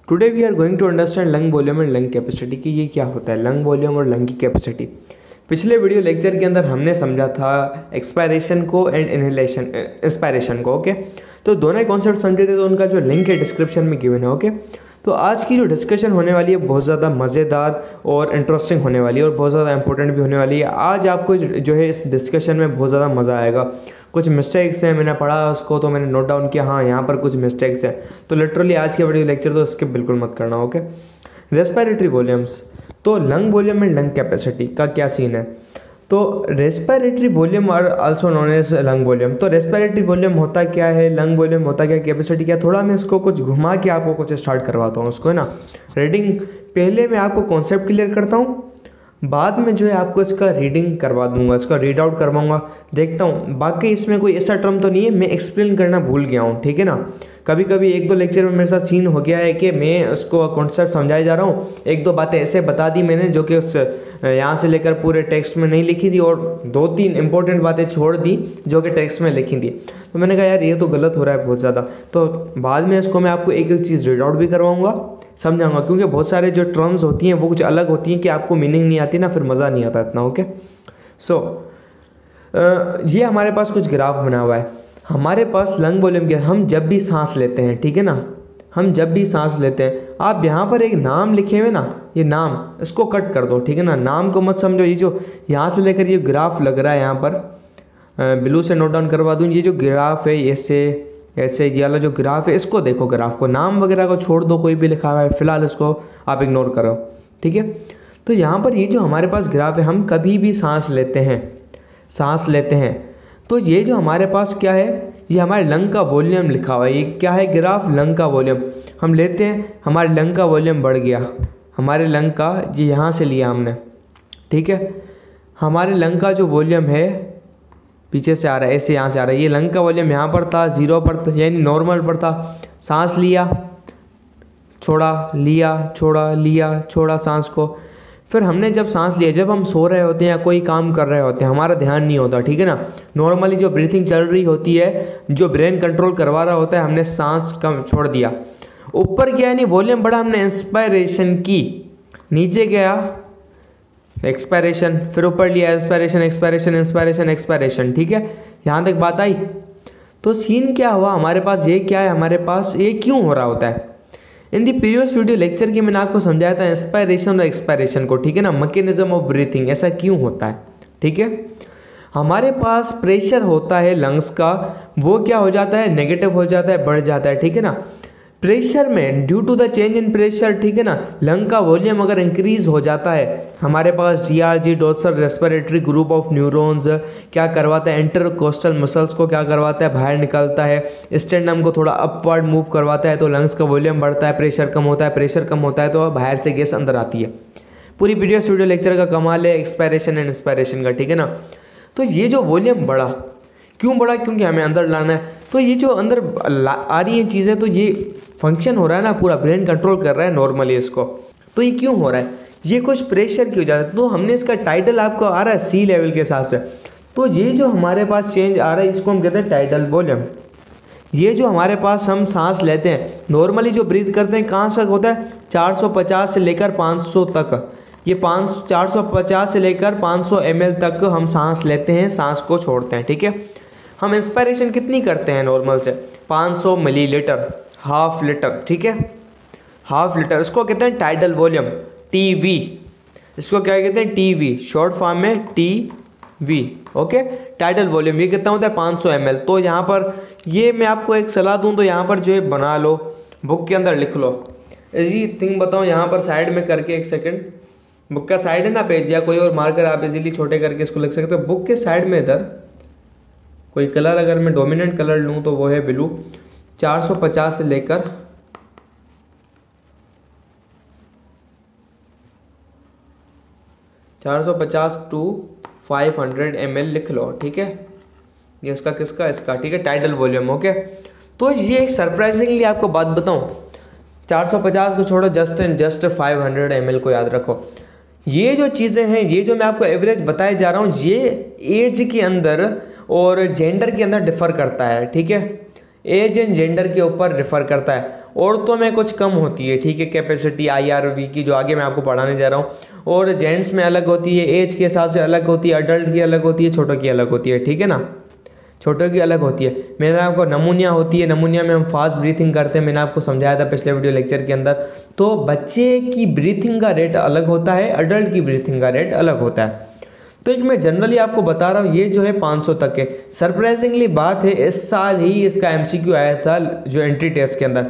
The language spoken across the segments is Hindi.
Today we are going to understand lung volume and lung capacity कि ये क्या होता है लंग वॉल्यूम और लंग की कैपेसिटी। पिछले वीडियो लेक्चर के अंदर हमने समझा था एक्सपायरेशन को एंड इनहेलेशन इंस्पायरेशन को। ओके, तो दोनों ही कॉन्सेप्ट समझे थे, तो उनका जो लिंक है डिस्क्रिप्शन में गिवन है। ओके, तो आज की जो डिस्कशन होने वाली है बहुत ज़्यादा मज़ेदार और इंटरेस्टिंग होने वाली है और बहुत ज़्यादा इंपॉर्टेंट भी होने वाली है। आज आपको जो है इस डिस्कशन में बहुत ज़्यादा मज़ा आएगा। कुछ मिस्टेक्स हैं, मैंने पढ़ा उसको तो मैंने नोट डाउन किया, हाँ यहाँ पर कुछ मिस्टेक्स हैं, तो लिटरली आज के वीडियो लेक्चर तो स्किप बिल्कुल मत करना। ओके, रेस्पिरेटरी वॉल्यूम्स, तो lung volume and lung capacity का क्या सीन है। तो respiratory volume are also known as lung volume. तो रेस्पिरेटरी वॉल्यूम होता क्या है, लंग वॉल्यूम होता क्या, कैपेसिटी क्या, थोड़ा मैं इसको कुछ घुमा के आपको कुछ स्टार्ट करवाता हूँ उसको, है ना। रीडिंग पहले मैं आपको कॉन्सेप्ट क्लियर करता हूँ, बाद में जो है आपको इसका रीडिंग करवा दूंगा, इसका रीड आउट करवाऊंगा, देखता हूँ बाकी इसमें कोई ऐसा टर्म तो नहीं है मैं एक्सप्लेन करना भूल गया हूँ, ठीक है ना। कभी कभी एक दो लेक्चर में मेरे साथ सीन हो गया है कि मैं उसको कॉन्सेप्ट समझाए जा रहा हूँ, एक दो बातें ऐसे बता दी मैंने जो कि उस यहाँ से लेकर पूरे टेक्स्ट में नहीं लिखी थी, और दो तीन इंपॉर्टेंट बातें छोड़ दी जो कि टेक्स्ट में लिखी थी। तो मैंने कहा यार ये तो गलत हो रहा है बहुत ज़्यादा, तो बाद में इसको मैं आपको एक एक चीज़ रीड आउट भी करवाऊँगा, समझाऊंगा, क्योंकि बहुत सारे जो टर्म्स होती हैं वो कुछ अलग होती हैं कि आपको मीनिंग नहीं आती ना, फिर मज़ा नहीं आता इतना। ओके, सो ये हमारे पास कुछ ग्राफ बना हुआ है, हमारे पास लंग वॉल्यूम के हम जब भी सांस लेते हैं, ठीक है ना, हम जब भी सांस लेते हैं, आप यहाँ पर एक नाम लिखे हुए ना, ये नाम इसको कट कर दो, ठीक है ना, नाम को मत समझो। ये जो यहाँ से लेकर ये ग्राफ लग रहा है यहाँ पर ब्लू से नोट डाउन करवा दूँ, ये जो ग्राफ है ऐसे ऐसे ये वाला जो ग्राफ है इसको देखो, ग्राफ को, नाम वगैरह को छोड़ दो, कोई भी लिखा हुआ है फिलहाल इसको आप इग्नोर करो, ठीक है। तो यहाँ पर ये जो हमारे पास ग्राफ है, हम कभी भी सांस लेते हैं तो ये जो हमारे पास क्या है, ये हमारे लंग का वॉल्यूम लिखा हुआ है, ये क्या है ग्राफ, लंग का वॉल्यूम। हम लेते हैं, हमारे लंग का वॉल्यूम बढ़ गया, हमारे लंग का ये यहाँ से लिया हमने, ठीक है, हमारे लंग का जो वॉल्यूम है पीछे से आ रहा है, ऐसे यहाँ से आ रहा है, ये लंग का वॉल्यूम यहाँ पर था 0 पर, यानी नॉर्मल पर था। सांस लिया छोड़ा, लिया छोड़ा, लिया छोड़ा सांस को, फिर हमने जब सांस लिया, जब हम सो रहे होते हैं या कोई काम कर रहे होते हैं, हमारा ध्यान नहीं होता, ठीक है ना, नॉर्मली जो ब्रीथिंग चल रही होती है, जो ब्रेन कंट्रोल करवा रहा होता है, हमने सांस कम छोड़ दिया, ऊपर गया यानी वॉल्यूम बढ़ा, हमने इंस्पायरेशन की, नीचे गया एक्सपायरेशन, फिर ऊपर लिया इंस्पायरेशन एक्सपायरेशन इंस्पायरेशन एक्सपायरेशन, ठीक है, यहाँ तक बात आई। तो सीन क्या हुआ हमारे पास, ये क्या है हमारे पास, ये क्यों हो रहा होता है। इन दी प्रीवियस वीडियो लेक्चर के मैंने आपको समझाया था इंस्पायरेशन और एक्सपायरेशन को, ठीक है ना, मैकेनिज्म ऑफ ब्रीथिंग, ऐसा क्यों होता है, ठीक है। हमारे पास प्रेशर होता है लंग्स का, वो क्या हो जाता है, नेगेटिव हो जाता है, बढ़ जाता है, ठीक है ना। प्रेशर में due to the change in pressure, ठीक है ना, लंग का वॉल्यूम अगर इंक्रीज हो जाता है, हमारे पास DRG dorsal respiratory group of neurons क्या करवाता है, इंटरकोस्टल मसल्स को क्या करवाता है, बाहर निकलता है, स्टेनम को थोड़ा अपवर्ड मूव करवाता है, तो लंग्स का वॉल्यूम बढ़ता है, प्रेशर कम होता है, प्रेशर कम होता है तो बाहर से गैस अंदर आती है। पूरी प्रीवियस वीडियो लेक्चर का कमाल है एक्सपायरेशन एंड इंस्पायरेशन का, ठीक है ना। तो ये जो वॉल्यूम बढ़ा, क्यों बढ़ा, क्योंकि हमें अंदर लाना है, तो ये जो अंदर आ रही हैं चीज़ें, तो ये फंक्शन हो रहा है ना, पूरा ब्रेन कंट्रोल कर रहा है नॉर्मली इसको, तो ये क्यों हो रहा है, ये कुछ प्रेशर की वजह से। तो हमने इसका टाइटल आपको आ रहा है सी लेवल के हिसाब से, तो ये जो हमारे पास चेंज आ रहा है इसको हम कहते हैं टाइडल वॉल्यूम। ये जो हमारे पास हम सांस लेते हैं, नॉर्मली जो ब्रीथ करते हैं कहाँ तक होता है, 450 से लेकर 500 तक, ये 450 से लेकर 500 ml तक हम सांस लेते हैं, सांस को छोड़ते हैं, ठीक है। हम इंस्पायरेशन कितनी करते हैं नॉर्मल से, 500 मिलीलीटर, हाफ लीटर, ठीक है, हाफ लीटर, इसको कहते हैं टाइडल वॉल्यूम, TV, इसको क्या कहते हैं, TV, शॉर्ट फॉर्म में TV। ओके, टाइडल वॉल्यूम ये कितना होता है, 500 ml। तो यहाँ पर ये मैं आपको एक सलाह दूँ तो यहाँ पर जो है बना लो, बुक के अंदर लिख लो, इजी थिंग बताऊँ, यहाँ पर साइड में करके, एक सेकेंड, बुक का साइड है ना पेज, या कोई और मार्कर आप इजीली छोटे करके इसको लिख सकते हो। बुक के साइड में इधर कोई कलर अगर मैं डोमिनेंट कलर लूँ तो वो है ब्लू, 450 से लेकर 450 टू 500 ml लिख लो, ठीक है, ये इसका किसका, इसका, ठीक है, टाइडल वॉल्यूम। ओके, तो ये एक सरप्राइजिंगली आपको बात बताऊं, 450 को छोड़ो, जस्ट एंड जस्ट 500 ml को याद रखो। ये जो चीज़ें हैं, ये जो मैं आपको एवरेज बताए जा रहा हूँ, ये एज के अंदर और जेंडर के अंदर डिफर करता है, ठीक है, एज एंड जेंडर के ऊपर डिफर करता है। औरतों में कुछ कम होती है, ठीक है, कैपेसिटी IRV की, जो आगे मैं आपको पढ़ाने जा रहा हूँ। और जेंट्स में अलग होती है, एज के हिसाब से अलग होती है, अडल्ट की अलग होती है, छोटों की अलग होती है, ठीक है ना, छोटों की अलग होती है। मैंने आपको नमूनिया होती है, नमूनिया में हम फास्ट ब्रीथिंग करते हैं, मैंने आपको समझाया था पिछले वीडियो लेक्चर के अंदर। तो बच्चे की ब्रीथिंग का रेट अलग होता है, अडल्ट की ब्रीथिंग का रेट अलग होता है। तो एक मैं जनरली आपको बता रहा हूँ, ये जो है 500 तक है। सरप्राइजिंगली बात है, इस साल ही इसका MCQ आया था जो एंट्री टेस्ट के अंदर,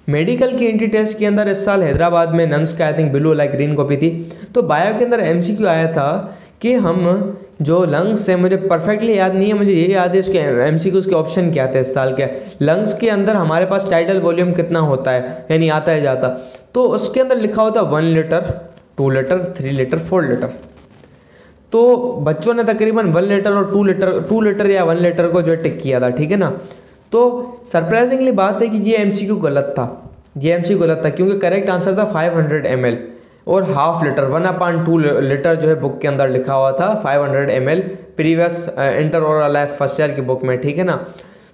मेडिकल की एंट्री टेस्ट के अंदर इस साल हैदराबाद में नम्स का I think blue like green copy थी। तो बायो के अंदर MCQ आया था कि हम जो लंग्स है, मुझे परफेक्टली याद नहीं है, मुझे ये याद है उसके MCQ के ऑप्शन क्या थे इस साल के। लंग्स के अंदर हमारे पास टाइटल वॉल्यूम कितना होता है, यानी आता है जाता, तो उसके अंदर लिखा होता 1 लीटर, 2 लीटर, 3 लीटर, 4 लीटर। तो बच्चों ने तकरीबन 1 लीटर और 2 लीटर या 1 लीटर को जो टिक किया था, ठीक है ना। तो सरप्राइजिंगली बात है कि ये MCQ गलत था, ये MCQ गलत था, क्योंकि करेक्ट आंसर था 500 ml और हाफ लीटर, 1/2 लीटर जो है बुक के अंदर लिखा हुआ था 500 ml प्रीवियस इंटर और लाइफ फर्स्ट ईयर की बुक में, ठीक है ना।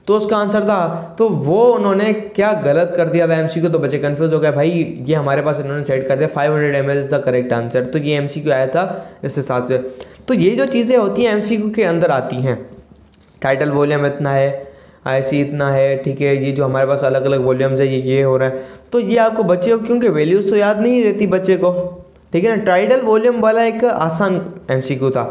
तो उसका आंसर था, तो वो उन्होंने क्या गलत कर दिया था MCQ, तो बच्चे कंफ्यूज हो गए, भाई ये हमारे पास इन्होंने सेट कर दिया 500 ml is the correct answer. तो ये MCQ आया था इस हिसाब से। तो ये जो चीज़ें होती हैं MCQ के अंदर आती हैं, टाइटल वॉल्यूम इतना है, IC इतना है, ठीक है, ये जो हमारे पास अलग अलग वॉल्यूम्स है, ये हो रहा है। तो ये आपको बच्चे को, क्योंकि वैल्यूज़ तो याद नहीं रहती बच्चे को, ठीक है ना। टाइटल वॉल्यूम वाला एक आसान MCQ था,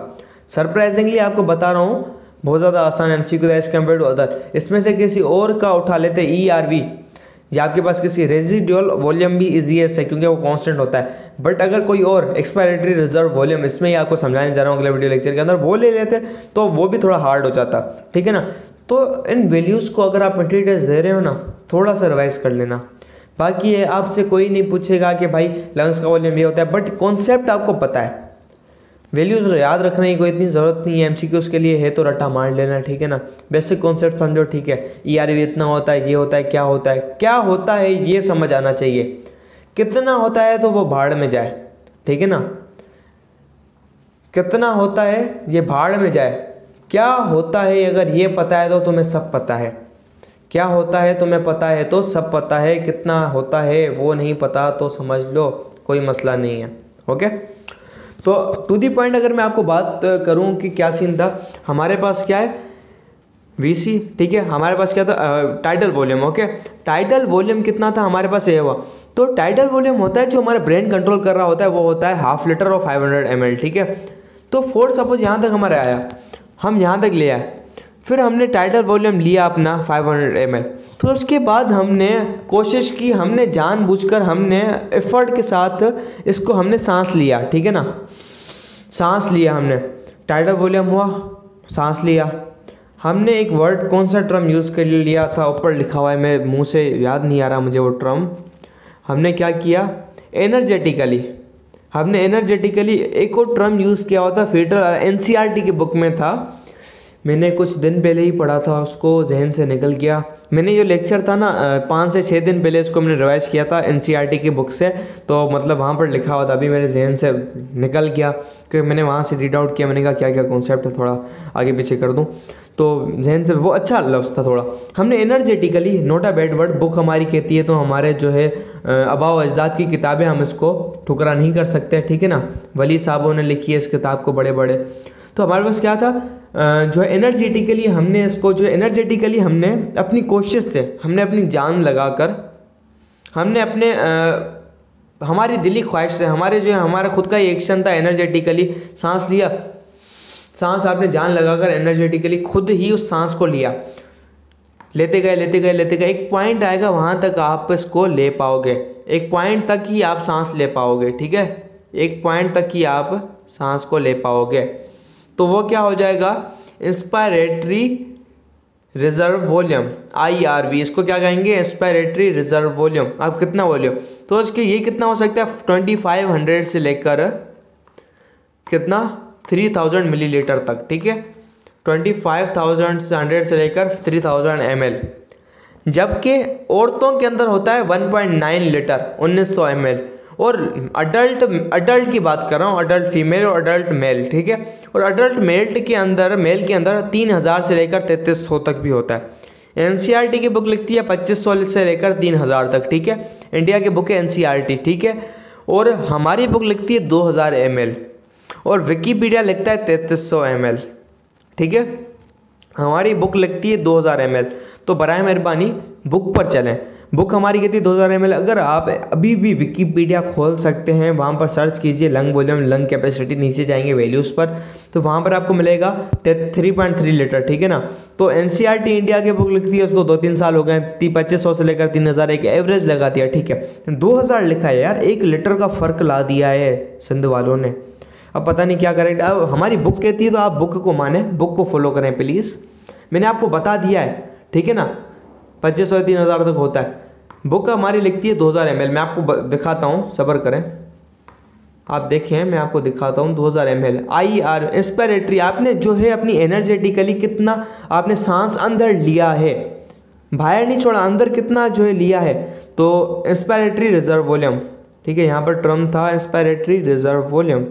सरप्राइजिंगली आपको बता रहा हूँ, बहुत ज़्यादा आसान MCQ था एज कम्पेयर टू अदर। इसमें से किसी और का उठा लेते ERV, या आपके पास किसी रेजिडुअल वॉल्यूम भी इजीएस्ट है क्योंकि वो कांस्टेंट होता है। बट अगर कोई और एक्सपायरेटरी रिजर्व वॉल्यूम, इसमें ही आपको समझाने जा रहा हूँ अगले वीडियो लेक्चर के अंदर, वो ले लेते तो वो भी थोड़ा हार्ड हो जाता, ठीक है ना। तो इन वैल्यूज़ को अगर आप एंट्री टेस्ट दे रहे हो ना, थोड़ा सा रिवाइज कर लेना। बाकी है, आपसे कोई नहीं पूछेगा कि भाई लंग्स का वॉल्यूम ये होता है, बट कॉन्सेप्ट आपको पता है, वैल्यूज याद रखने की कोई इतनी ज़रूरत नहीं है। MCQ के लिए है तो रट्टा मार लेना, ठीक है ना। बेसिक कॉन्सेप्ट समझो, ठीक है। ERV इतना होता है, ये होता है, क्या होता है, क्या होता है ये समझ आना चाहिए। कितना होता है तो वो भाड़ में जाए, ठीक है ना, कितना होता है ये भाड़ में जाए। क्या होता है अगर ये पता है तो तुम्हें सब पता है, क्या होता है तुम्हें पता है तो सब पता है, कितना होता है वो नहीं पता तो समझ लो कोई मसला नहीं है, ओके। तो टू दी पॉइंट अगर मैं आपको बात करूं कि क्या सीन था, हमारे पास क्या है VC, ठीक है, हमारे पास क्या था title volume, okay. Title volume कितना था हमारे पास, ये हुआ। तो टाइटल वॉल्यूम होता है जो हमारा ब्रेन कंट्रोल कर रहा होता है, वो होता है हाफ लीटर और 500 ml, ठीक है। तो फोर सपोज यहाँ तक हमारा आया, हम यहाँ तक ले आए, फिर हमने टाइटल वॉल्यूम लिया अपना 500 ml। तो उसके बाद हमने कोशिश की, हमने जानबूझकर, हमने एफर्ट के साथ इसको हमने सांस लिया, ठीक है ना, सांस लिया हमने, टाइटल वॉल्यूम हुआ, सांस लिया। हमने एक वर्ड, कौन सा टर्म यूज़ कर लिया था, ऊपर लिखा हुआ है, मैं मुंह से याद नहीं आ रहा मुझे वो टर्म। हमने क्या किया, एनर्जेटिकली, हमने एनर्जेटिकली एक और टर्म यूज़ किया हुआ था, फेडरल NCERT की बुक में था, मैंने कुछ दिन पहले ही पढ़ा था, उसको जहन से निकल गया। मैंने जो लेक्चर था ना 5 से 6 दिन पहले इसको मैंने रिवाइज किया था NCERT की बुक से, तो मतलब वहाँ पर लिखा हुआ था, अभी मेरे जहन से निकल गया क्योंकि मैंने वहाँ से रीड आउट किया, मैंने कहा क्या क्या कॉन्सेप्ट है थोड़ा आगे पीछे कर दूँ, तो जहन से वो अच्छा लफ्ज़ था थोड़ा। हमने energetically, note a bad word, book हमारी कहती है तो हमारे जो है आबाओ अजदाद की किताबें, हम इसको ठुकरा नहीं कर सकते, ठीक है ना। वली साहबों ने लिखी है इस किताब को, बड़े बड़े। तो हमारे पास क्या था, जो है एनर्जेटिकली हमने इसको, जो एनर्जेटिकली हमने अपनी कोशिश से, हमने अपनी जान लगाकर, हमने अपने हमारी दिली ख्वाहिश से, हमारे जो है हमारा खुद का ही एक्शन था, एनर्जेटिकली सांस लिया, सांस आपने जान लगाकर एनर्जेटिकली खुद ही उस सांस को लिया, लेते गए लेते गए लेते गए, एक पॉइंट आएगा वहाँ तक आप इसको ले पाओगे, एक पॉइंट तक ही आप सांस ले पाओगे, ठीक है, एक पॉइंट तक ही आप सांस को ले पाओगे। तो वो क्या हो जाएगा, इंस्पायरेटरी रिजर्व वॉल्यूम, IRV, इसको क्या कहेंगे, इंस्पायरेटरी रिजर्व वॉल्यूम। अब कितना वॉल्यूम, तो इसके ये कितना हो सकता है, 2500 से लेकर कितना 3000 मिलीलीटर तक, ठीक है, 2500 से लेकर 3000 ml। जबकि औरतों के अंदर होता है 1.9 लीटर, 1900 ml। और अडल्ट की बात कर रहा हूँ, अडल्ट फीमेल और अडल्ट मेल, ठीक है। और अडल्ट मेल के अंदर 3000 से लेकर 3300 तक भी होता है। एनसीईआरटी की बुक लिखती है 2500 से लेकर 3000 तक, ठीक है। इंडिया की बुक है एनसीईआरटी, ठीक है। और हमारी बुक लिखती है 2000 ml और विकीपीडिया लिखता है 3300 ml, ठीक है। हमारी बुक लिखती है 2000 ml, तो बराए मेहरबानी बुक पर चलें। बुक हमारी कहती है 2000 ml। अगर आप अभी भी विकीपीडिया खोल सकते हैं, वहाँ पर सर्च कीजिए लंग वॉल्यूम लंग कैपेसिटी, नीचे जाएंगे वैल्यूज़ पर, तो वहाँ पर आपको मिलेगा 3.3 लीटर, ठीक है ना। तो एनसीईआरटी इंडिया की बुक लिखती है, उसको 2-3 साल हो गए, 2500 से लेकर 3000 एक एवरेज लगा दिया, ठीक है। 2000 लिखा है यार, 1 लीटर का फ़र्क ला दिया है सिंध वालों ने। अब पता नहीं क्या करें। अब हमारी बुक कहती है तो आप बुक को माने, बुक को फॉलो करें प्लीज़। मैंने आपको बता दिया है, ठीक है ना, 2500 से 3000 तक होता है। बुक हमारी लिखती है 2000 ml। मैं आपको दिखाता हूँ, सब्र करें, आप देखें, मैं आपको दिखाता हूँ 2000 ml। IR इंस्पिरेटरी, आपने जो है अपनी एनर्जेटिकली कितना आपने सांस अंदर लिया है, बाहर नहीं छोड़ा, अंदर कितना जो है लिया है। तो इंस्पिरेटरी रिजर्व वॉल्यूम, ठीक है, यहाँ पर टर्म था inspiratory reserve volume,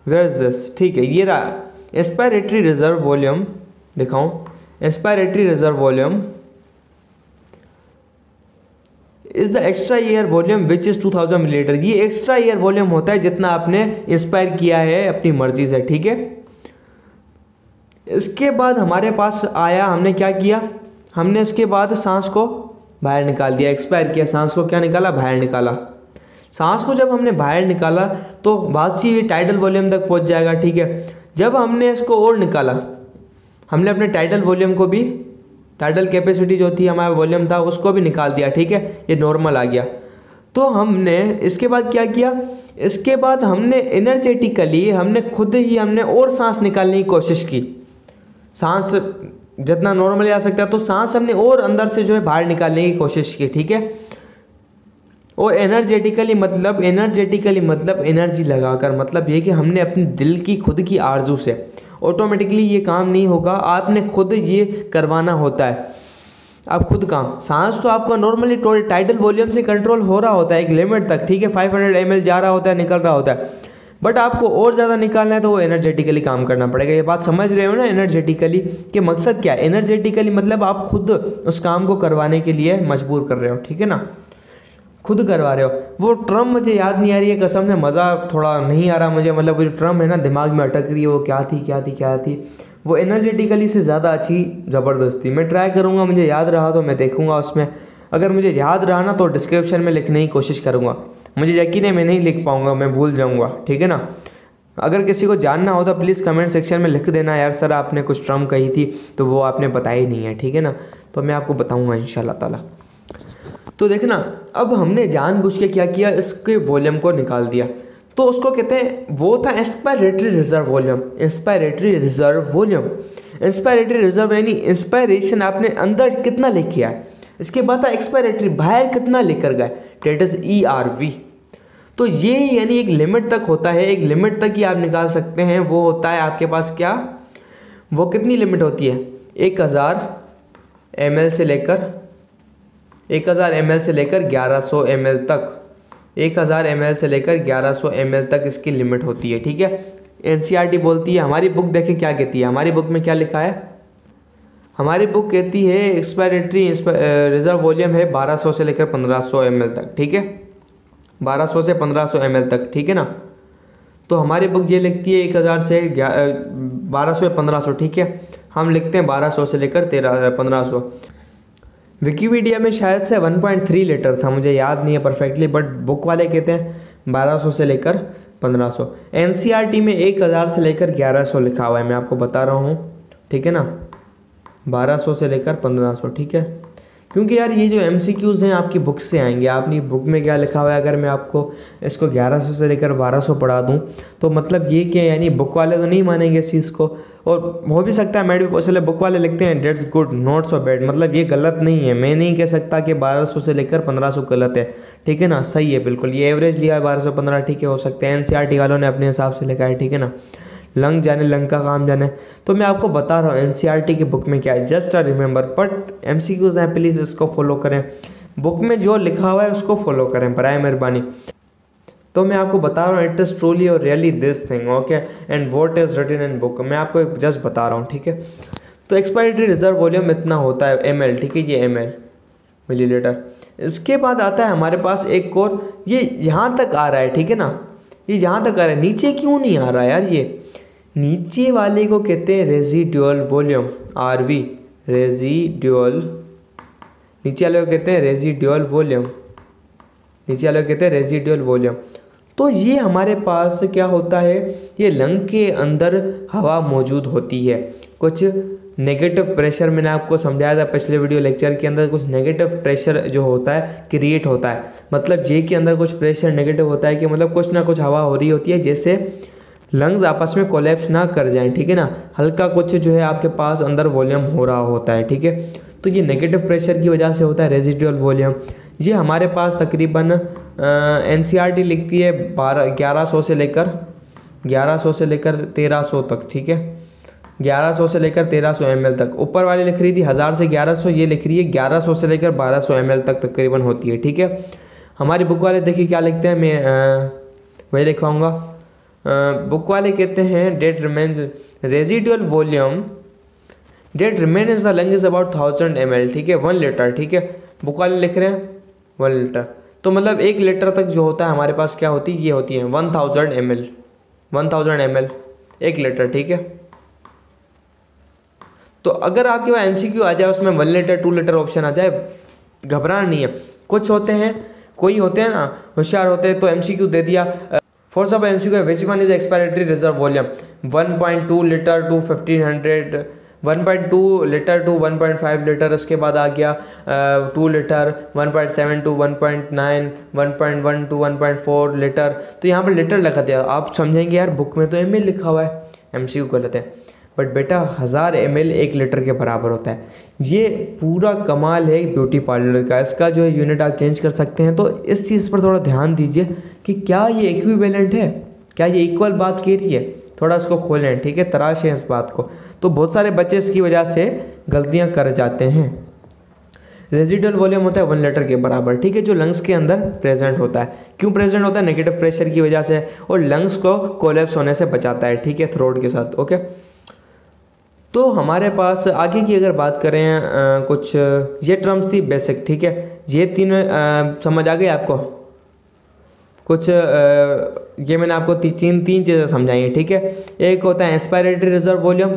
where is this, ठीक है, ये रहा इंस्पिरेटरी रिजर्व वॉल्यूम। दिखाऊं, inspiratory reserve volume is the extra air volume which is 2000 millilitre. ये एक्स्ट्रा एयर वॉल्यूम होता है जितना आपने इंस्पायर किया है अपनी मर्जी से, ठीक है। इसके बाद हमारे पास आया, हमने क्या किया, हमने इसके बाद सांस को बाहर निकाल दिया, एक्सपायर किया, सांस को क्या निकाला, बाहर निकाला। सांस को जब हमने बाहर निकाला तो बात सी टाइडल वॉल्यूम तक पहुंच जाएगा, ठीक है। जब हमने इसको और निकाला, हमने अपने टाइडल वॉल्यूम को भी, टाइडल कैपेसिटी जो थी हमारा वॉल्यूम था, उसको भी निकाल दिया, ठीक है, ये नॉर्मल आ गया। तो हमने इसके बाद क्या किया, इसके बाद हमने एनर्जेटिकली हमने खुद ही हमने और सांस निकालने की कोशिश की। सांस जितना नॉर्मली आ सकता है तो सांस हमने और अंदर से जो है बाहर निकालने की कोशिश की, ठीक है। और एनर्जेटिकली मतलब एनर्जी लगाकर, मतलब ये कि हमने अपनी दिल की खुद की आरजू से, ऑटोमेटिकली ये काम नहीं होगा, आपने खुद ये करवाना होता है। आप खुद काम, सांस तो आपका नॉर्मली टाइडल वॉल्यूम से कंट्रोल हो रहा होता है एक लिमिट तक, ठीक है, 500 ml जा रहा होता है, निकल रहा होता है। बट आपको और ज़्यादा निकालना है तो वो एनर्जेटिकली काम करना पड़ेगा। ये बात समझ रहे हो ना, एनर्जेटिकली के मकसद क्या है। एनर्जेटिकली मतलब आप खुद उस काम को करवाने के लिए मजबूर कर रहे हो, ठीक है ना, खुद करवा रहे हो। वो ट्रम मुझे याद नहीं आ रही है, कसम से मज़ा थोड़ा नहीं आ रहा मुझे, मतलब वो जो ट्रम है ना दिमाग में अटक रही है, वो क्या थी। वो एनर्जेटिकली से ज़्यादा अच्छी ज़बरदस्ती। मैं ट्राई करूँगा, मुझे याद रहा तो मैं देखूँगा उसमें, अगर मुझे याद रहा ना तो डिस्क्रिप्शन में लिखने की कोशिश करूँगा। मुझे यकीन है मैं नहीं लिख पाऊँगा, मैं भूल जाऊँगा, ठीक है ना। अगर किसी को जानना हो तो प्लीज़ कमेंट सेक्शन में लिख देना, यार सर आपने कुछ ट्रम कही थी तो वो आपने बताई नहीं है, ठीक है ना, तो मैं आपको बताऊँगा इंशाल्लाह ताला। तो देखना, अब हमने जानबूझ के क्या किया, इसके वॉल्यूम को निकाल दिया, तो उसको कहते हैं, वो था inspiratory reserve volume. Inspiratory reserve volume, inspiratory reserve यानी इंस्पायरेशन आपने अंदर कितना लेके आए, इसके बाद था एक्सपायरेटरी, बाहर कितना लेकर गए, डेट इज ERV। तो ये यानी एक लिमिट तक होता है, एक लिमिट तक ही आप निकाल सकते हैं। वो होता है आपके पास क्या, वो कितनी लिमिट होती है, 1000 ml से लेकर 1100 ml तक, 1000 ml से लेकर 1100 ml तक इसकी लिमिट होती है, ठीक है। एनसीईआरटी बोलती है, हमारी बुक देखें क्या कहती है, हमारी बुक में क्या लिखा है, हमारी बुक कहती है एक्सपायरेटरी रिजर्व वॉल्यूम है 1200 से लेकर 1500 ml तक, ठीक है, 1200 से 1500 ml तक, ठीक है ना। तो हमारी बुक ये लिखती है 1000 से 1200 या 1500, ठीक है, हम लिखते हैं 1200 से लेकर 1500। विकीपीडिया में शायद से 1.3 लीटर था, मुझे याद नहीं है परफेक्टली, बट बुक वाले कहते हैं 1200 से लेकर 1500। एनसीईआरटी में 1000 से लेकर 1100 लिखा हुआ है, मैं आपको बता रहा हूँ, ठीक है ना, 1200 से लेकर 1500, ठीक है। क्योंकि यार ये जो MCQs हैं आपकी बुक से आएंगे, आपकी बुक में क्या लिखा हुआ है, अगर मैं आपको इसको 1100 से लेकर 1200 पढ़ा दूँ तो मतलब ये क्या, यानी बुक वाले तो नहीं मानेंगे इस चीज़ को। और हो भी सकता है मैं भी इसलिए बुक वाले लिखते हैं that's good not so bad, मतलब ये गलत नहीं है, मैं नहीं कह सकता कि 1200 से लेकर 1500 गलत है, ठीक है ना, सही है बिल्कुल, ये एवरेज लिया है 1215, ठीक है, हो सकता है एनसीईआरटी वालों ने अपने हिसाब से लिखा है, ठीक है ना, लंग जाने लंग का काम जाने। तो मैं आपको बता रहा हूँ एनसीईआरटी की बुक में क्या है, जस्ट रिमेंबर, बट MCQs हैं, प्लीज़ इसको फॉलो करें, बुक में जो लिखा हुआ है उसको फॉलो करें बराए मेहरबानी। तो मैं आपको बता रहा हूँ इट इज़ ट्रूली और really this thing, okay, and what is written in book, मैं आपको जस्ट बता रहा हूँ, ठीक है। तो एक्सपायरेटरी रिजर्व वॉल्यूम इतना होता है ml, ठीक है, ये ml मिलीलीटर। इसके बाद आता है हमारे पास एक और, ये यहाँ तक आ रहा है, ठीक है ना, ये यहाँ तक आ रहा है, नीचे क्यों नहीं आ रहा यार, ये नीचे वाले को कहते हैं रेजिडुअल वॉल्यूम, RV रेजिडुअल, नीचे वाले को कहते हैं रेजिडुअल वॉल्यूम, नीचे वाले को कहते हैं रेजिडुअल वॉल्यूम। तो ये हमारे पास क्या होता है, ये लंग के अंदर हवा मौजूद होती है, कुछ नेगेटिव प्रेशर मैंने आपको समझाया था पिछले वीडियो लेक्चर के अंदर, कुछ नेगेटिव प्रेशर जो होता है क्रिएट होता है, मतलब जे के अंदर कुछ प्रेशर नेगेटिव होता है कि मतलब कुछ ना कुछ हवा हो रही होती है जैसे लंग्स आपस में कोलैप्स ना कर जाएं, ठीक है ना, हल्का कुछ जो है आपके पास अंदर वॉल्यूम हो रहा होता है, ठीक है। तो ये नेगेटिव प्रेशर की वजह से होता है रेजिडुअल वॉल्यूम। ये हमारे पास तकरीबन NCERT लिखती है 1100 से लेकर 1300 तक, ठीक है, 1100 से लेकर 1300 ml तक। ऊपर वाली लिख रही थी 1000 से 1100, ये लिख रही है 1100 से लेकर 1200 ml तक तकरीबन होती है, ठीक है। हमारी बुक वाले देखिए क्या लिखते हैं, मैं वही लिखवाऊँगा। बुक वाले कहते हैं that remains residual volume that remain is the lung is about 1000 ml, ठीक है, 1 लीटर, ठीक है। बुक वाले लिख रहे हैं 1 लीटर, तो मतलब 1 लीटर तक जो होता है हमारे पास क्या होती है, ये होती है 1000 ml, 1000 ml 1 लीटर, ठीक है। तो अगर आपके पास MCQ आ जाए उसमें 1 लीटर 2 लीटर ऑप्शन आ जाए, घबराना नहीं है। कुछ होते हैं, कोई होते हैं ना होशियार होते हैं, तो MCQ दे दिया, फॉर सब MCQ which one is expiratory reserve volume 1.2 litre to 1500, 1.2 litre to 1.5 litre, उसके बाद आ गया 2 लीटर, 1.7 टू 1.9, 1.1 टू 1.4 लीटर। तो यहाँ पर लीटर लिखा दिया, आप समझेंगे यार बुक में तो ml लिखा हुआ है, MCQ गलत है, बट बेटा 1000 ml 1 लीटर के बराबर होता है। ये पूरा कमाल है ब्यूटी पार्लर का, इसका जो है यूनिट आप चेंज कर सकते हैं। तो इस चीज़ पर थोड़ा ध्यान दीजिए कि क्या ये इक्विवेलेंट है, क्या ये इक्वल बात कह रही है, थोड़ा इसको खोलें, ठीक है, तराशें इस बात को। तो बहुत सारे बच्चे इसकी वजह से गलतियां कर जाते हैं। रेजिडुअल वॉल्यूम होता है 1 लीटर के बराबर, ठीक है, जो लंग्स के अंदर प्रेजेंट होता है। क्यों प्रेजेंट होता है, नेगेटिव प्रेशर की वजह से, और लंग्स को कोलैप्स होने से बचाता है, ठीक है, थ्रोट के साथ, ओके। तो हमारे पास आगे की अगर बात करें कुछ ये टर्म्स थी बेसिक, ठीक है, ये तीनों समझ आ गई आपको, कुछ ये मैंने आपको तीन चीज़ें समझाई हैं, ठीक है। एक होता है एक्सपायरेटरी रिजर्व वॉल्यूम,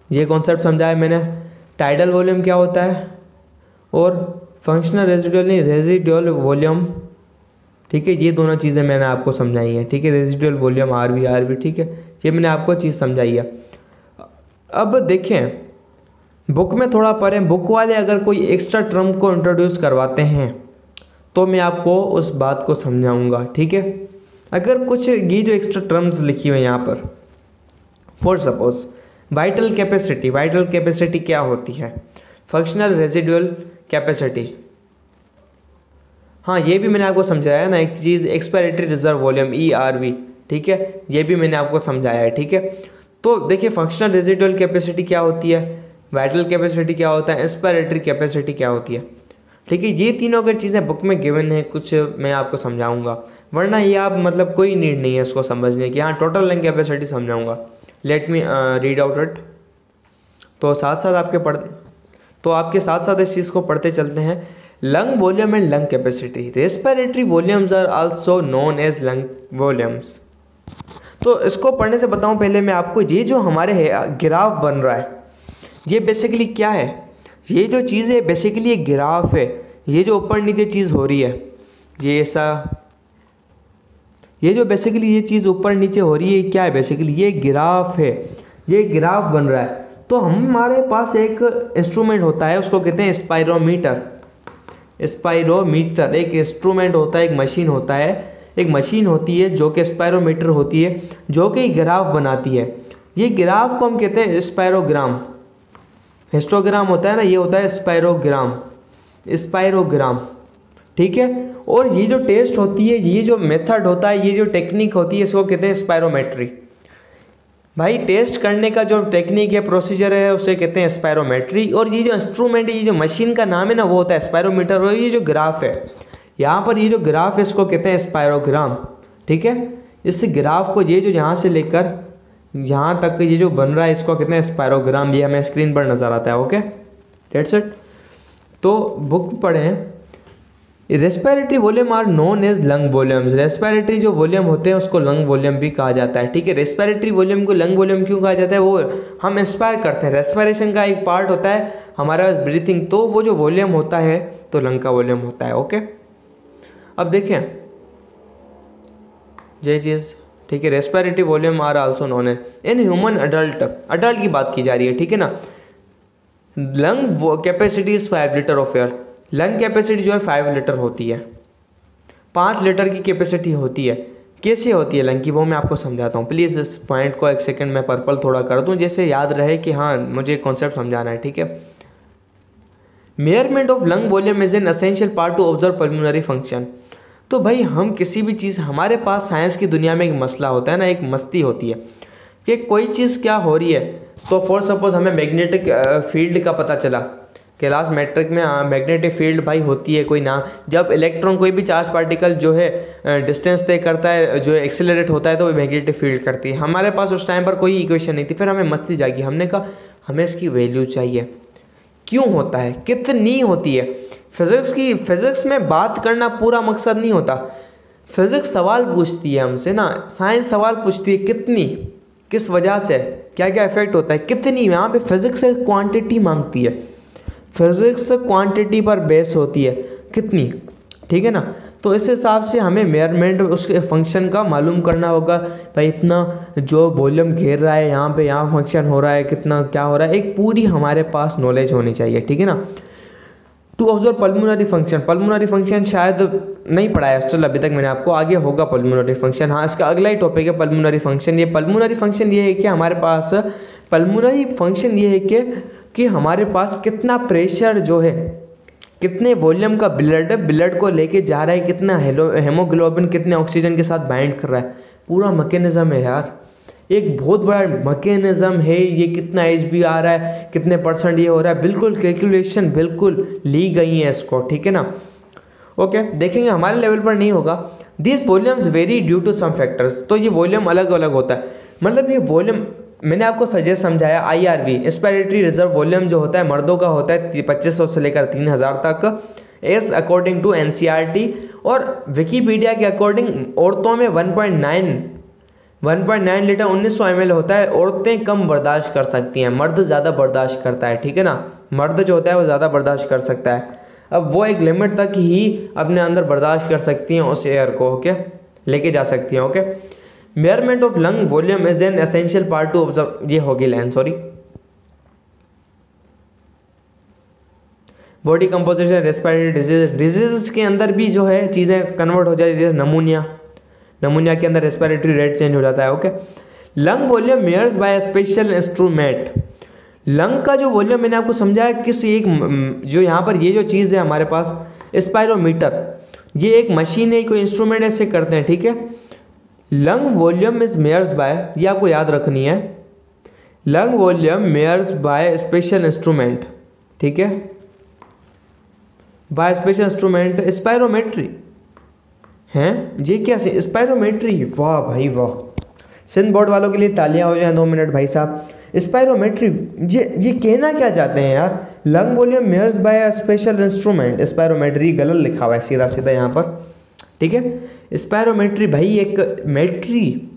ये कॉन्सेप्ट समझाया मैंने, टाइडल वॉल्यूम क्या होता है, और फंक्शनल रेजिडुअल नहीं रेजिडुअल वॉल्यूम, ठीक है, ये दोनों चीज़ें मैंने आपको समझाई हैं, ठीक है, रेजिडुअल वॉल्यूम RV, ठीक है, ये मैंने आपको चीज़ समझाई है। अब देखें बुक में थोड़ा पढ़ें, बुक वाले अगर कोई एक्स्ट्रा टर्म को इंट्रोड्यूस करवाते हैं तो मैं आपको उस बात को समझाऊंगा, ठीक है। अगर कुछ ये जो एक्स्ट्रा टर्म्स लिखी हुई हैं यहाँ पर, फॉर सपोज वाइटल कैपेसिटी क्या होती है, फंक्शनल रेजिडुअल कैपेसिटी, हाँ ये भी मैंने आपको समझाया है ना एक चीज़, एक्सपायरेटरी रिजर्व वॉल्यूम ERV, ठीक है, ये भी मैंने आपको समझाया है, ठीक है। तो देखिए फंक्शनल रेजिडुअल कैपेसिटी क्या होती है, वाइटल कैपेसिटी क्या होता है, एक्सपायरेटरी कैपेसिटी क्या होती है, ठीक है। ये तीनों अगर चीज़ें बुक में गिवन है, कुछ मैं आपको समझाऊंगा, वरना ये आप मतलब कोई नीड नहीं है इसको समझने की। हाँ टोटल लंग कैपेसिटी समझाऊंगा, let me read out it. तो आपके साथ साथ इस चीज़ को पढ़ते चलते हैं। Lung volume and lung capacity, respiratory volumes are also known as lung volumes. तो इसको पढ़ने से बताऊं पहले मैं आपको, ये जो हमारे ग्राफ बन रहा है ये बेसिकली क्या है, ये जो चीज़ है बेसिकली एक ग्राफ है। ये जो ऊपर नीचे चीज़ हो रही है, ये ऐसा, ये जो बेसिकली ये चीज़ ऊपर नीचे हो रही है क्या है, बेसिकली ये ग्राफ है, ये ग्राफ बन रहा है। तो हमारे पास एक इंस्ट्रूमेंट होता है, उसको कहते हैं स्पायरोमीटर। स्पायरोमीटर एक इंस्ट्रूमेंट होता है, एक मशीन होता है, एक मशीन होती है जो कि स्पायरोमीटर होती है, जो कि ग्राफ बनाती है। ये ग्राफ को हम कहते हैं स्पायरोग्राम। हिस्टोग्राम होता है ना, ये होता है स्पायरोग्राम, ठीक है। और ये जो टेस्ट होती है, ये जो मेथड होता है, ये जो टेक्निक होती है, इसको कहते हैं स्पायरोमेट्री। भाई टेस्ट करने का जो टेक्निक है, प्रोसीजर है, उसे कहते हैं स्पायरोमेट्री। और ये जो इंस्ट्रूमेंट है, ये जो मशीन का नाम है ना, वो होता है स्पायरोमीटर। और ये जो ग्राफ है यहाँ पर, ये जो ग्राफ है इसको कहते हैं स्पायरोग्राम, ठीक है। इस ग्राफ को ये जो यहाँ से लेकर यहाँ तक ये जो बन रहा है इसको कितने स्पायरोग्राम, ये हमें स्क्रीन पर नज़र आता है। Okay, that's it. तो बुक पढ़ें। Respiratory volume are known as lung volumes. Respiratory जो वॉल्यूम होते हैं उसको लंग वॉल्यूम भी कहा जाता है। ठीक है, रेस्पिरेटरी वॉल्यूम को लंग वॉल्यूम क्यों कहा जाता है? वो हम इंस्पायर करते हैं, रेस्पिरेशन का एक पार्ट होता है हमारा ब्रीथिंग, तो वो जो वॉल्यूम होता है तो लंग का वॉल्यूम होता है। ओके, अब देखें ये चीज़। ठीक है, respiratory volume are also known as in human adult की बात की जा रही है। ठीक है ना। Lung capacity is 5 litre of air. Lung capacity जो है 5 लीटर होती है, 5 लीटर की कैपेसिटी होती है। कैसे होती है लंग की, वो मैं आपको समझाता हूँ। प्लीज़ इस पॉइंट को एक सेकंड में पर्पल थोड़ा कर दूँ, जैसे याद रहे कि हाँ मुझे कॉन्सेप्ट समझाना है। ठीक है, measurement of lung volume is an essential part two observe pulmonary function. तो भाई हम किसी भी चीज़, हमारे पास साइंस की दुनिया में एक मसला होता है ना, एक मस्ती होती है कि कोई चीज़ क्या हो रही है। तो फॉर सपोज हमें मैग्नेटिक फील्ड का पता चला, क्लास मैट्रिक में मैग्नेटिक फील्ड भाई होती है कोई ना, जब इलेक्ट्रॉन कोई भी चार्ज पार्टिकल जो है डिस्टेंस तय करता है, जो एक्सेलरेट होता है, तो वो मैग्नेटिक फील्ड करती है। हमारे पास उस टाइम पर कोई इक्वेशन नहीं थी, फिर हमें मस्ती जागी, हमने कहा हमें इसकी वैल्यू चाहिए। क्यों होता है, कितनी होती है। फिज़िक्स में बात करना पूरा मकसद नहीं होता। फिज़िक्स सवाल पूछती है हमसे ना, साइंस सवाल पूछती है कितनी, किस वजह से, क्या क्या इफेक्ट होता है, कितनी। यहाँ पे फिज़िक्स से क्वांटिटी मांगती है, फिज़िक्स क्वांटिटी पर बेस होती है, कितनी। ठीक है ना। तो इस हिसाब से हमें मेजरमेंट उसके फंक्शन का मालूम करना होगा। भाई इतना जो वॉल्यूम घेर रहा है यहाँ पे, यहाँ फंक्शन हो रहा है, कितना क्या हो रहा है, एक पूरी हमारे पास नॉलेज होनी चाहिए। ठीक है ना। To observe pulmonary function. Pulmonary function शायद नहीं पढ़ा है स्टिल अभी तक मैंने आपको, आगे होगा पल्मोनरी फंक्शन। हाँ, इसका अगला ही टॉपिक है पल्मोनरी फंक्शन। ये पल्मोनरी फंक्शन ये है कि हमारे पास पल्मोनरी फंक्शन ये है कि हमारे पास कितना प्रेशर जो है, कितने वॉल्यूम का ब्लड को लेके जा रहा है, कितना हेमोग्लोबिन कितने ऑक्सीजन के साथ बाइंड कर रहा है, पूरा मैकेनिज्म है यार, एक बहुत बड़ा मैकेनिज्म है ये। कितना HB आ रहा है, कितने % ये हो रहा है, बिल्कुल कैलकुलेशन बिल्कुल ली गई है इसको। ठीक है ना। ओके, देखेंगे हमारे लेवल पर नहीं होगा। This volumes very due to some factors. तो ये वॉल्यूम अलग अलग होता है, मतलब ये वॉल्यूम मैंने आपको सजेस्ट समझाया। IRV इंस्पिरेटरी रिजर्व वॉल्यूम जो होता है मर्दों का होता है 2500 से लेकर 3000 तक, एज अकॉर्डिंग टू NCERT। और विकीपीडिया के अकॉर्डिंग औरतों में 1.9 लीटर 1900 ml होता है। औरतें कम बर्दाश्त कर सकती हैं, मर्द ज़्यादा बर्दाश्त करता है। ठीक है ना, मर्द जो होता है वो ज़्यादा बर्दाश्त कर सकता है। अब वो एक लिमिट तक ही अपने अंदर बर्दाश्त कर सकती हैं उस एयर को। ओके, लेके जा सकती हैं। Okay, measurement of lung volume is an essential part two observe. ये होगी line, sorry. Body composition, respiratory disease के अंदर भी जो है चीज़ें कन्वर्ट हो जाती है। नमूनिया के अंदर रेस्पिरेटरी रेट चेंज हो जाता है। Okay, lung volume measures by special instrument. Lung का जो वॉल्यूम मैंने आपको समझाया किस एक, जो यहाँ पर ये जो चीज़ है हमारे पास स्पायरोमीटर, ये एक मशीन है, कोई इंस्ट्रूमेंट ऐसे करते हैं। ठीक है, lung volume is measures by, ये आपको याद रखनी है, lung volume measures by special instrument. ठीक है, बाय स्पेशल इंस्ट्रूमेंट स्पायरोमेट्री हैं। ये क्या स्पायरोमेट्री, वाह भाई वाह, सिंध बोर्ड वालों के लिए तालियां हो जाए 2 मिनट भाई साहब। स्पायरोमेट्री ये कहना क्या चाहते हैं यार, lung volume measures by special instrument spirometry, गलत लिखा हुआ है सीधा सीधा यहाँ पर। ठीक है, स्पायरोमेट्री भाई एक मेट्री,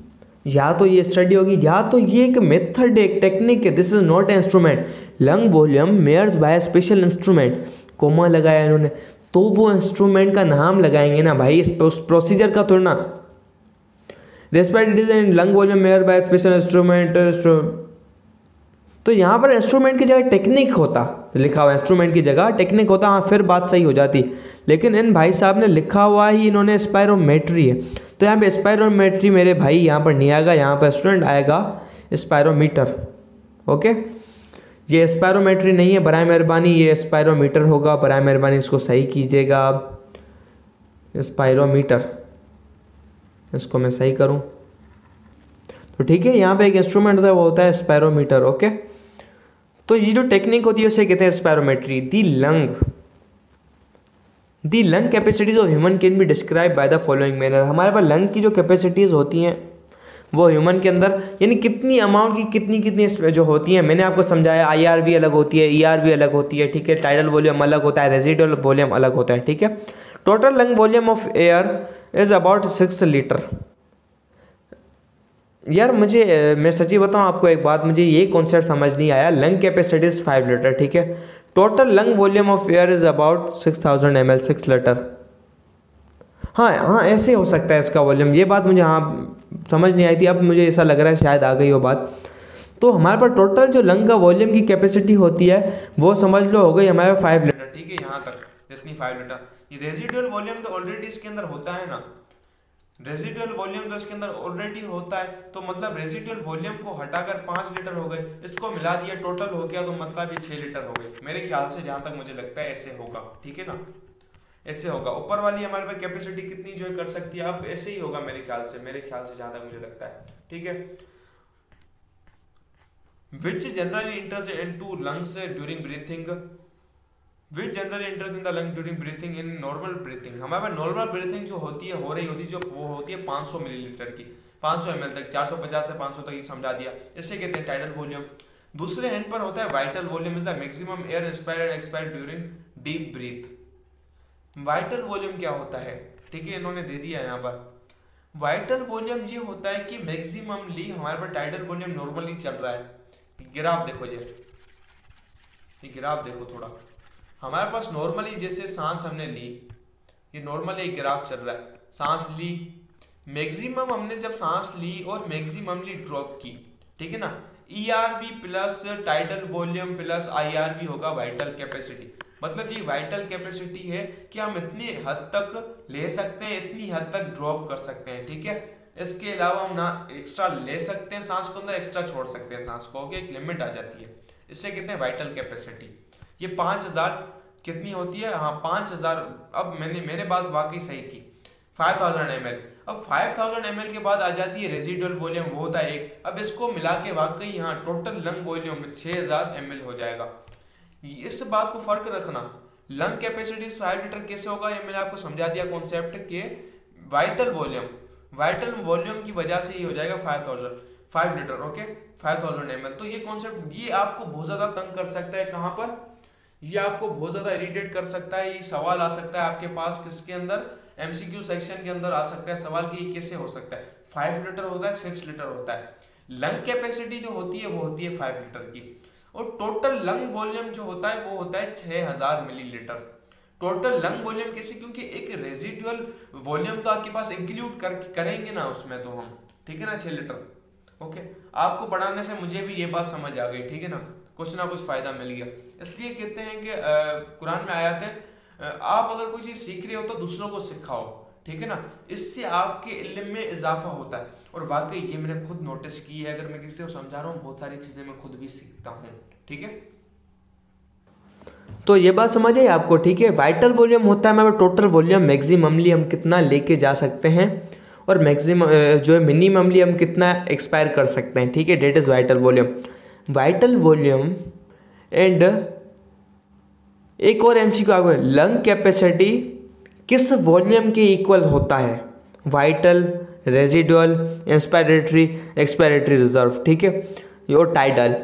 या तो ये स्टडी होगी या तो ये एक मेथड, एक टेक्निक है। This is not a instrument. Lung volume measures by special instrument, comma लगाया इन्होंने, तो वो इंस्ट्रूमेंट का नाम लगाएंगे ना भाई, उस प्रोसीजर का थोड़ा ना। Respiratory and lung volume mayor bye special instrument. तो यहाँ पर इंस्ट्रूमेंट की जगह टेक्निक होता, लिखा हुआ इंस्ट्रूमेंट की जगह टेक्निक होता, हाँ फिर बात सही हो जाती। लेकिन इन भाई साहब ने लिखा हुआ ही इन्होंने स्पायरोमेट्री है, तो यहाँ पे स्पायरोमेट्री मेरे भाई यहाँ पर नहीं आएगा, यहाँ पर स्टूडेंट आएगा स्पायरोमीटर। ओके, ये स्पायरोमेट्री नहीं है, बराए मेहरबानी ये स्पायरोमीटर होगा, बराए मेहरबानी इसको सही कीजिएगा आप। स्पायरोमीटर, इसको मैं सही करूं तो ठीक है। यहाँ पे एक इंस्ट्रूमेंट होता है, वो होता है स्पायरोमीटर। ओके, तो ये जो टेक्निक होती है उसे कहते हैं spirometry. The lung capacities of human can be describe by the following manner. हमारे पास लंग की जो कैपेसिटीज़ होती हैं वो ह्यूमन के अंदर यानी कितनी अमाउंट की कितनी जो होती है, मैंने आपको समझाया आईआरवी अलग होती है, ईआरवी अलग होती है, ठीक है, टाइडल वॉल्यूम अलग होता है, रेजिडुअल वॉल्यूम अलग होता है, ठीक है। Total lung volume of air is about 6 litre. यार मैं सच्ची बताऊँ आपको एक बात, मुझे ये कॉन्सेप्ट समझ नहीं आया। लंग कैपेसिटी इज 5 लीटर, ठीक है। Total lung volume of air is about 6000 ml, 6 litre. हाँ, ऐसे हो सकता है इसका वॉल्यूम, ये बात मुझे समझ नहीं आई थी, अब मुझे ऐसा लग रहा है शायद आ गई वो बात। तो हमारे पास टोटल जो लंग का वॉल्यूम की कैपेसिटी होती है वो समझ लो हो गई हमारे 5 लीटर, ठीक है, यहाँ तक जितनी 5 लीटर। ये रेजिडुअल वॉल्यूम तो ऑलरेडी इसके अंदर होता है ना, रेजिडुअल वॉल्यूम तो इसके अंदर ऑलरेडी होता है, तो मतलब रेजिडुअल वॉल्यूम को हटाकर 5 लीटर हो गए, इसको मिला दिया टोटल हो गया, तो मतलब ये 6 लीटर हो गए मेरे ख्याल से, जहां तक मुझे लगता है ऐसे होगा, ठीक है ना, ऐसे होगा। ऊपर वाली हमारे पास कैपेसिटी कितनी जो कर सकती है, अब ऐसे ही होगा मेरे ख्याल से जहां तक मुझे लगता है, ठीक है। Which generally इंटर्स into lungs during breathing, which generally इंटर्स in the lung during breathing in normal breathing. हमारे पास नॉर्मल ब्रीथिंग जो होती है वो होती है 500 मिलीलीटर की, 500 ml तक, 450 से 500 तक ही समझा दिया, इसे कहते हैं टाइडल वॉल्यूम। दूसरे हैंड पर होता है vital volume is the maximum air inspired and expired during deep breath. Vital volume क्या होता है, ठीक है, इन्होंने दे दिया यहाँ पर। वाइटल वॉल्यूम ये होता है कि मैक्सिममली हमारे पास टाइडल वॉल्यूम नॉर्मली चल रहा है। ग्राफ देखो, ये ग्राफ देखो थोड़ा, हमारे पास नॉर्मली जैसे सांस हमने ली, ये नॉर्मली एक ग्राफ चल रहा है, सांस ली, मैक्सिमम हमने जब सांस ली और मैक्सिममली ड्रॉप की, ठीक है ना, ERV plus tidal volume plus IRV होगा वाइटल कैपेसिटी। मतलब ये वाइटल कैपेसिटी है कि हम इतनी हद तक ले सकते हैं, इतनी हद तक ड्रॉप कर सकते हैं, ठीक है। इसके अलावा हम ना एक्स्ट्रा ले सकते हैं सांस को अंदर, एक्स्ट्रा छोड़ सकते हैं सांस को, एक लिमिट आ जाती है, इसे कहते हैं वाइटल कैपेसिटी। ये 5000 कितनी होती है, हाँ 5000। अब मैंने बात वाकई सही की, 5000 ml। अब 5000 ml के बाद आ जाती है रेजिडुअल वॉल्यूम, वो होता है 1। अब इसको मिला के वाकई यहाँ टोटल लंग वॉल्यूम 6000 ml हो जाएगा। इस बात को फर्क रखना, लंग कैपेसिटी 5 लीटर कैसे होगा, ये मैंने आपको समझा दिया कॉन्सेप्ट के वाइटल वॉल्यूम की वजह से ही हो जाएगा 5 लीटर, ओके, 5000 ml। तो ये कॉन्सेप्ट ये आपको बहुत ज्यादा तंग कर सकता है, कहां पर, ये आपको बहुत ज्यादा इरिटेट कर सकता है। ये सवाल आ सकता है आपके पास किसके अंदर, एमसीक्यू सेक्शन के अंदर आ सकता है सवाल कि ये कैसे हो सकता है, 5 लीटर होता है, 6 लीटर होता है। लंग कैपेसिटी जो होती है वो होती है 5 लीटर की, और टोटल लंग वॉल्यूम जो होता है वो होता है 6000 मिलीलीटर। टोटल लंग वॉल्यूम कैसे, क्योंकि एक रेजिडुअल वॉल्यूम तो आपके पास इंक्लूड करेंगे ना उसमें, तो हम, ठीक है ना, 6 लीटर, ओके। आपको पढ़ाने से मुझे भी ये बात समझ आ गई, ठीक है ना, कुछ ना कुछ फायदा मिल गया। इसलिए कहते हैं कि कुरान में आयत है, आप अगर कोई चीज सीख रहे हो तो दूसरों को सिखाओ, ठीक है ना, इससे आपके इल्म में इजाफा होता है। और वाकई ये मैंने खुद नोटिस की है, अगर मैं किसी को समझा रहा हूँ बहुत सारी चीजें मैं खुद भी सीखता हूँ, ठीक है। तो ये बात समझ आई आपको, ठीक है। वाइटल वॉल्यूम होता है हमारा टोटल वॉल्यूम, मैक्सिममली हम कितना लेके जा सकते हैं, और मैक्सिमम जो है मिनिममली हम कितना एक्सपायर कर सकते हैं, ठीक है, that is vital volume. And एक और एमसीक्यू आपको, लंग कैपेसिटी किस वॉल्यूम के इक्वल होता है, vital, residual, inspiratory, expiratory reserve, ठीक है, और टाइडल।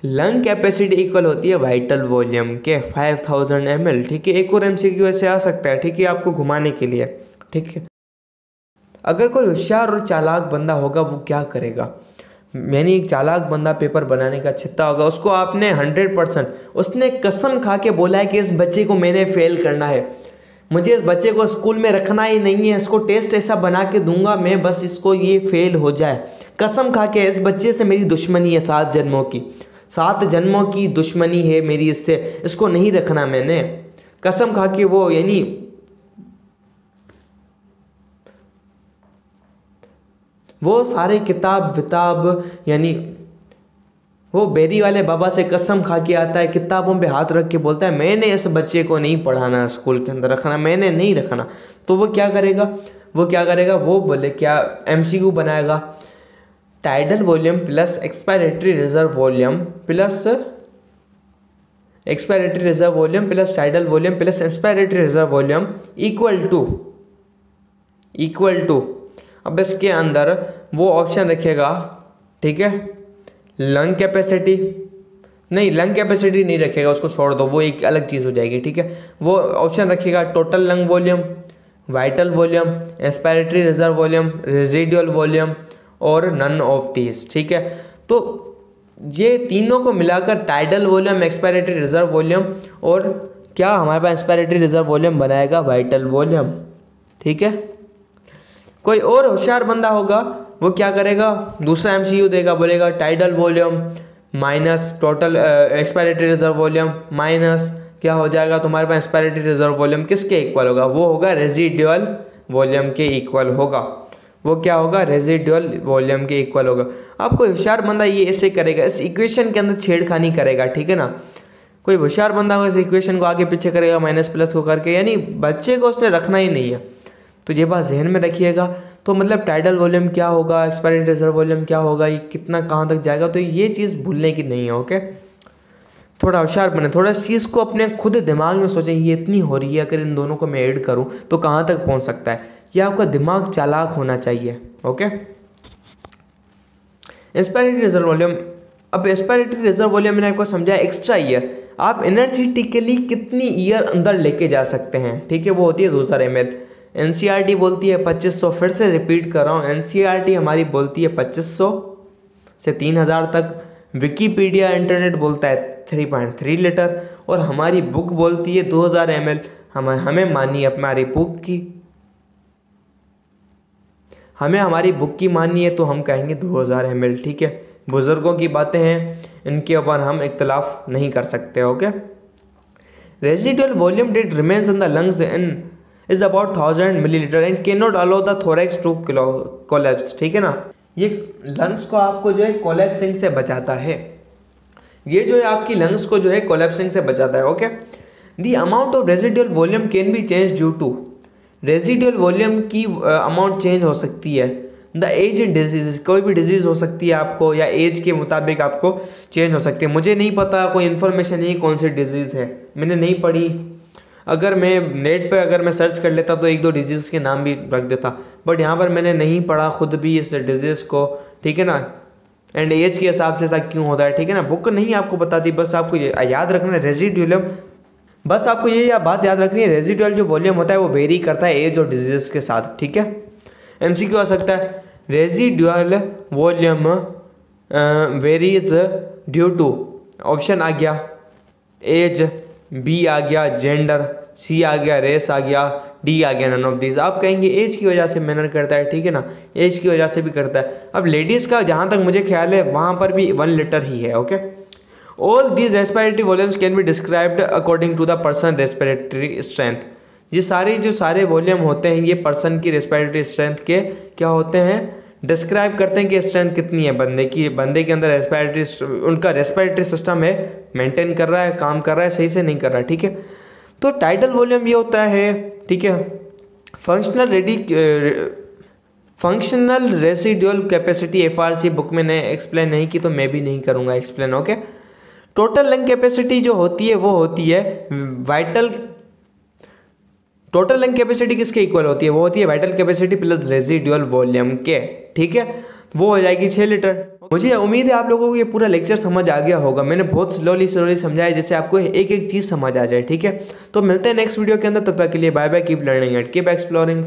लंग कैपेसिटी इक्वल होती है वाइटल वॉल्यूम के 5000 ml, ठीक है। एक और एमसीक्यू ऐसे आ सकता है, ठीक है, आपको घुमाने के लिए, ठीक है। अगर कोई होशियार और चालाक बंदा होगा वो क्या करेगा, यानी एक चालाक बंदा पेपर बनाने का छित्ता होगा, उसको आपने 100%, उसने कसम खा के बोला है कि इस बच्चे को मैंने फेल करना है, मुझे इस बच्चे को स्कूल में रखना ही नहीं है, इसको टेस्ट ऐसा बना के दूंगा मैं, बस इसको ये फेल हो जाए। कसम खा के, इस बच्चे से मेरी दुश्मनी है 7 जन्मों की दुश्मनी है मेरी इससे, इसको नहीं रखना मैंने, कसम खा के। वो यानी वो सारे किताब यानी वो बेरी वाले बाबा से कसम खा के आता है, किताबों पे हाथ रख के बोलता है मैंने इस बच्चे को नहीं पढ़ाना, स्कूल के अंदर रखना, मैंने नहीं रखना। तो वो क्या करेगा, वो बोले क्या, एमसीक्यू बनाएगा, tidal volume plus expiratory reserve volume plus tidal volume plus inspiratory reserve volume equal to. अब इसके अंदर वो ऑप्शन रखेगा, ठीक है। लंग कैपेसिटी नहीं, लंग कैपेसिटी नहीं रखेगा, उसको छोड़ दो, वो एक अलग चीज़ हो जाएगी, ठीक है। वो ऑप्शन रखेगा total lung volume, vital volume, expiratory reserve volume, residual volume और नन ऑफ दीज, ठीक है। तो ये तीनों को मिलाकर tidal volume, expiratory reserve volume और क्या हमारे पास एक्सपायरेटरी रिजर्व वॉल्यूम बनाएगा वाइटल वॉल्यूम, ठीक है। कोई और होशियार बंदा होगा वो क्या करेगा, दूसरा एमसीक्यू देगा, बोलेगा tidal volume minus total expiratory reserve volume minus क्या हो जाएगा तुम्हारे पास एक्सपायरेटरी रिजर्व वॉल्यूम, किसके इक्वल होगा, वो होगा रेजिडुअल वॉल्यूम के इक्वल होगा। वो क्या होगा, रेजिडुअल वॉल्यूम के इक्वल होगा। अब कोई होशियार बंदा ये ऐसे करेगा, इस इक्वेशन के अंदर छेड़खानी करेगा, ठीक है ना। कोई होशियार बंदा होगा इस इक्वेशन को आगे पीछे करेगा, माइनस प्लस को करके, यानी बच्चे को उसने रखना ही नहीं है। तो ये बात जहन में रखिएगा। तो मतलब टाइडल वॉल्यूम क्या होगा, एक्सपायरेटरी रिजर्व वॉल्यूम क्या होगा, ये कितना कहाँ तक जाएगा, तो ये चीज़ भूलने की नहीं है, ओके। थोड़ा होशियार बने, थोड़ा इस चीज़ को अपने खुद दिमाग में सोचें, ये इतनी हो रही है, अगर इन दोनों को मैं ऐड करूँ तो कहाँ तक पहुँच सकता है। ये आपका दिमाग चालाक होना चाहिए, ओके। एक्सपायरेटरी रिजर्व वॉल्यूम, अब एक्सपायरेटरी रिजर्व वॉल्यूम मैंने आपको समझाया एक्स्ट्रा ईयर, आप एनर्जेटिकली कितनी ईयर अंदर लेके जा सकते हैं, ठीक है। वो होती है 2000 ml। एनसीईआरटी बोलती है 2500, फिर से रिपीट कर रहा हूँ, एनसीईआरटी हमारी बोलती है 2500 से 3000 तक। विकीपीडिया इंटरनेट बोलता है 3.3 लीटर और हमारी बुक बोलती है 2000 ml। हमें मानिए हमारी बुक की, हमें हमारी बुक की मानिए तो हम कहेंगे 2000 ml, ठीक है। बुजुर्गों की बातें हैं, इनके ऊपर हम इख्तलाफ नहीं कर सकते, okay. Residual volume that remains in the lungs and is about 1000 millilitre and can not allow the thorax to collapse, ठीक है ना। ये लंग्स को आपको जो है कोलैप्सिंग से बचाता है, ये जो है आपकी लंग्स को जो है कोलैप्सिंग से बचाता है, okay. The amount of residual volume can be change due to, residual volume की अमाउंट चेंज हो सकती है द एज एंड डिजीज, कोई भी डिजीज़ हो सकती है आपको, या एज के मुताबिक आपको चेंज हो सकती है। मुझे नहीं पता, कोई इन्फॉर्मेशन नहीं कौन सी डिजीज़ है, मैंने नहीं पढ़ी। अगर मैं नेट पे अगर मैं सर्च कर लेता तो एक दो डिजीज़ के नाम भी रख देता, बट यहाँ पर मैंने नहीं पढ़ा खुद भी इस डिजीज़ को, ठीक है ना। एंड एज के हिसाब से ऐसा क्यों होता है, ठीक है ना। बुक नहीं आपको बताती, बस आपको ये याद रखना है रेजिडुअल, बस आपको ये बात याद रखनी है, रेजिडुअल जो वॉल्यूम होता है वो वेरी करता है एज और डिजीज़ के साथ, ठीक है। एमसीक्यू आ सकता है, residual volume varies due to, option आ गया एज, बी आ गया जेंडर, सी आ गया रेस आ गया, डी आ गया नन ऑफ दीज। आप कहेंगे एज की वजह से मैनर करता है, ठीक है ना, एज की वजह से भी करता है। अब लेडीज़ का जहाँ तक मुझे ख्याल है वहाँ पर भी 1 लीटर ही है, okay. All these respiratory volumes can be described according to the person respiratory strength. ये सारे वॉल्यूम होते हैं ये पर्सन की रेस्पिरेटरी स्ट्रेंथ के क्या होते हैं, डिस्क्राइब करते हैं कि स्ट्रेंथ कितनी है बंदे की, बंदे के अंदर रेस्पिरेटरी, उनका रेस्पिरेटरी सिस्टम है मेंटेन कर रहा है, काम कर रहा है, सही से नहीं कर रहा है, ठीक है। तो टाइटल वॉल्यूम ये होता है, ठीक है। Functional residual capacity FRC book में ने एक्सप्लेन नहीं की तो मैं भी नहीं करूँगा explain, okay. Total lung capacity जो होती है वो होती है वाइटल, टोटल लंग कैपेसिटी किसके इक्वल होती है, वो होती है vital capacity plus residual volume के, ठीक है। वो हो जाएगी 6 लीटर। मुझे उम्मीद है आप लोगों को ये पूरा लेक्चर समझ आ गया होगा, मैंने बहुत स्लोली समझाया जिससे आपको एक एक चीज़ समझ आ जाए, ठीक है। तो मिलते हैं नेक्स्ट वीडियो के अंदर, तब तक के लिए bye bye, keep learning and keep exploring.